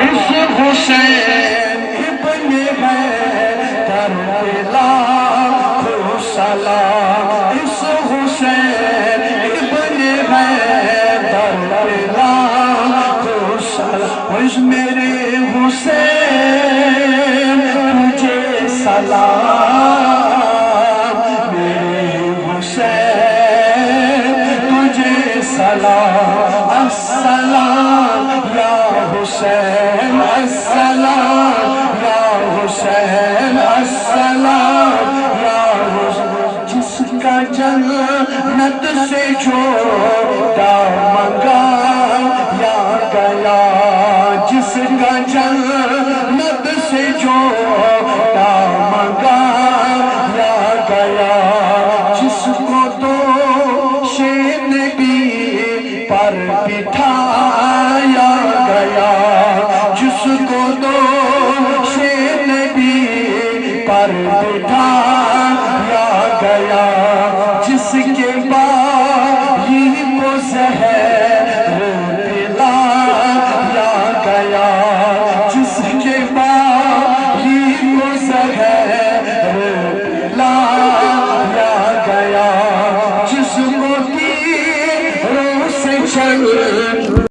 اس حسین ابن حیدر پہ لاکھوں سلام، اس حسین ابن حیدر پہ لاکھوں سلام، اس میرے حسین تجھے سلام، میرے حسین تجھے سلام، السلام یا حسین، السلام یا حسین، السلام یا حسین، جس کا جنت سے جھوٹا منگایا گیا، جس کا جنت سے جھوٹا منگایا گیا، جس کو دوش نبی پر بٹھایا گیا، جس کو